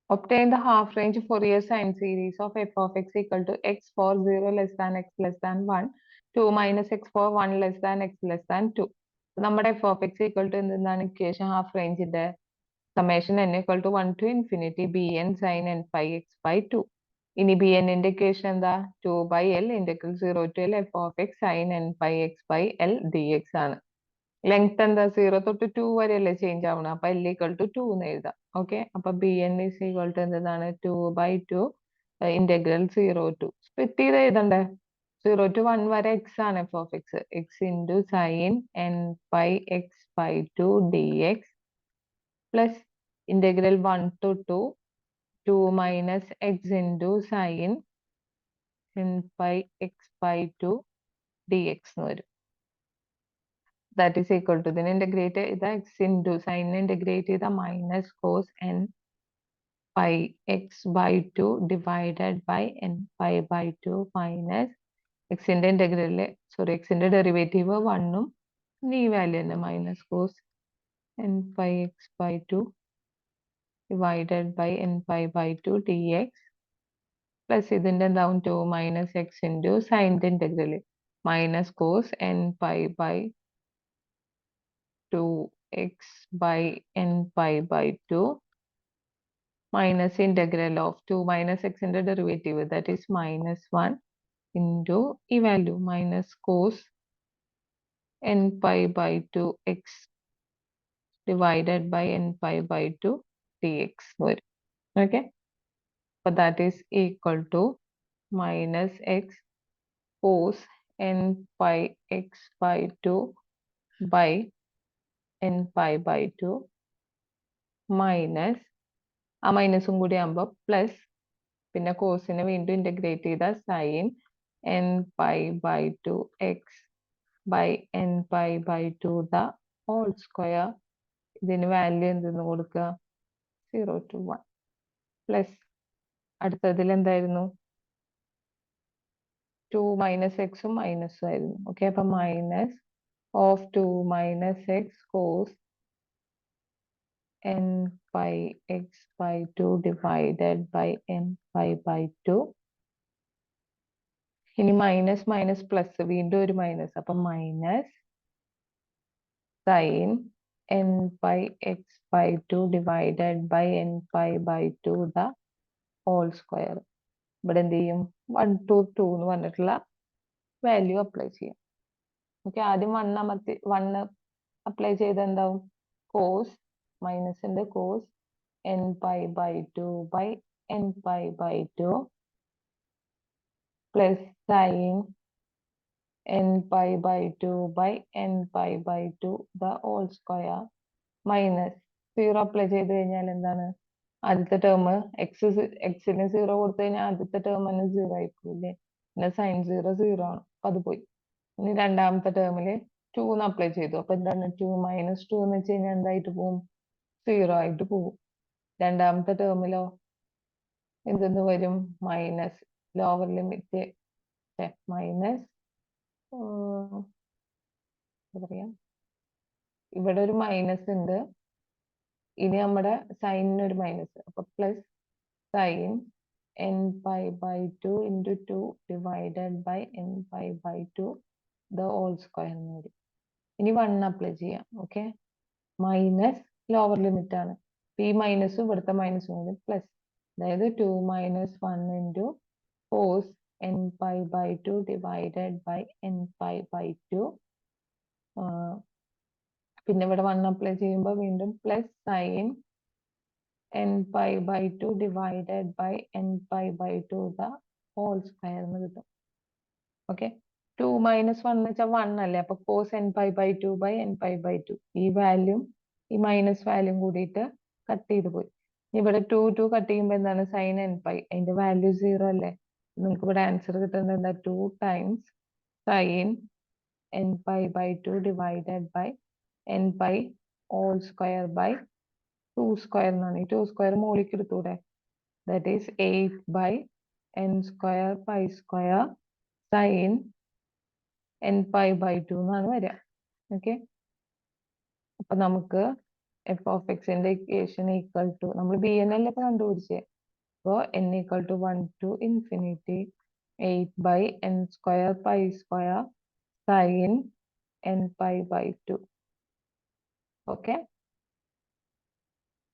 Obtain the half range Fourier sine series of f of x equal to x for 0 less than x less than 1, 2 minus x for 1 less than x less than 2. നമ്മുടെ f of x equal to എന്താണ് equation half റേഞ്ചിന്റെ summation n equal to 1 to infinity bn sin n pi x by 2. ഇനി bn ന്റെ equation എന്താ 2 by l integral 0 to l f of x sin n pi x by l dx ആണ്. Length എന്താ 0 തൊട്ട് 2 വരെയല്ലേ change ആവണം. അപ്പൊ l equal to 2 എന്ന് എഴുതാം. ഓക്കെ, അപ്പൊ b n is equal to എന്താണ് 2 by 2 ഇന്റഗ്രൽ 0 ടു സ്പ്ലിറ്റ് ചെയ്ത് എഴുതണ്ടേ. 0 to 1 വരെ എക്സ് ആണ് f of x. X into sine n pi x by 2 d x plus integral 1 to 2 2 minus x into sine n pi x by 2 d x എന്ന് വരും. That is equal to then integrate the x into sin integrate the minus cos n pi x by 2 divided by n pi by 2 minus x ന്റെ integral x ന്റെ derivative 1 ഉം ഈ value തന്നെ minus cos n pi x by 2 divided by n pi by 2 dx plus ഇതിന്റെ എന്താവും 2 minus x into sin ന്റെ integral minus cos n pi by 2x by n pi by 2 minus integral of 2 minus x in the derivative, that is minus 1 into e value minus cos n pi by 2 x divided by n pi by 2 dx. Okay, but that is equal to minus x cos n pi x by 2 by n pi by 2 minus ആ മൈനസും കൂടി ആകുമ്പോൾ plus പിന്നെ കോസിനെ വീണ്ടും integrate ചെയ്ത sine n pi by 2 x by n pi by 2 the whole square. ഇതിന് value എന്തെന്ന് കൊടുക്കുക 0 to 1 plus അടുത്തതിൽ എന്തായിരുന്നു 2 മൈനസ് എക്സും മൈനസും ആയിരുന്നു. ഓക്കെ, അപ്പൊ minus of 2 minus x cos n pi x by 2 divided by n pi by 2. ഇനി minus minus plus വീണ്ടും ഒരു മൈനസ്, അപ്പൊ minus sign n pi x by 2 divided by n pi by 2 the whole square. ഇവിടെ എന്ത് ചെയ്യും 1 to 2 എന്ന് പറഞ്ഞിട്ടുള്ള value apply ചെയ്യാം. ഓക്കെ, ആദ്യം 1 അപ്ലൈ ചെയ്ത് എന്താവും കോസ് മൈനസിന്റെ cos n pi by 2 by n pi by 2 plus sin n pi by 2 by n pi by 2 the whole square minus 0 apply ചെയ്ത് കഴിഞ്ഞാൽ എന്താണ് ആദ്യത്തെ ടേം എക്സിന് 0 കൊടുത്തു കഴിഞ്ഞാൽ ആദ്യത്തെ ടേം തന്നെ 0 ആയിപ്പോയില്ലേ. പിന്നെ സൈൻ 0 0 ആണ്, അപ്പൊ അത് പോയി. ഇനി രണ്ടാമത്തെ ടേമില് 2 അപ്ലൈ ചെയ്തു, അപ്പൊ എന്താണ് 2 മൈനസ് 2 എന്ന് വെച്ച് കഴിഞ്ഞാൽ എന്തായിട്ട് പോവും 0 ആയിട്ട് പോവും. രണ്ടാമത്തെ ടേമിലോ എന്തെന്ന് വരും മൈനസ് ലോവർ ലിമിറ്റ് മൈനസ് പറയാ ഇവിടെ ഒരു മൈനസ് ഉണ്ട്, ഇനി നമ്മുടെ സൈനിന് ഒരു മൈനസ്, അപ്പൊ plus sine n pi by 2 into 2 divided by n pi by 2 the whole square എന്ന് വരും. ഇനി 1 അപ്ലൈ ചെയ്യാം. ഓക്കെ, മൈനസ് ലോവർ ലിമിറ്റ് ആണ്, ഈ മൈനസും ഇവിടുത്തെ മൈനസും കൂടി പ്ലസ്, അതായത് 2 minus 1 into cos n pi by 2 divided by n pi by 2. പിന്നെ ഇവിടെ 1 അപ്ലൈ ചെയ്യുമ്പോൾ വീണ്ടും plus sine n pi by 2 divided by n pi by 2 the whole square എന്ന് കിട്ടും. ഓക്കെ, 2 മൈനസ് 1 എന്ന് വെച്ചാൽ 1 അല്ലേ, അപ്പൊ cos n pi by 2 by n pi by 2 ഈ വാല്യൂ ഈ മൈനസ് വാല്യൂ കൂടിയിട്ട് കട്ട് ചെയ്ത് പോയി. ഇവിടെ 2 കട്ട് ചെയ്യുമ്പോൾ എന്താണ് സൈൻ n pi, അതിന്റെ വാല്യൂ 0 അല്ലേ. നിങ്ങൾക്ക് ഇവിടെ ആൻസർ കിട്ടുന്നത് എന്താ 2 times sine n pi by 2 divided by n pi whole square by 2 square എന്നാണ്. ഈ 2 സ്ക്വയർ മുകളിലേക്ക് എടുത്തൂടെ, that is 8 by n square pi square sine n pi by 2 എന്നാണ് വരിക. ഓക്കെ, അപ്പൊ നമുക്ക് എഫ് ഓഫ് എക്സിന്റെ ഇക്വേഷൻ ഈക്വൽ ടു നമ്മൾ ബി എൻ അല്ലേ ഇപ്പൊ കണ്ടുപിടിച്ചേ. അപ്പോൾ n equal to 1 to infinity 8/n² pi square sin n pi by 2. Okay.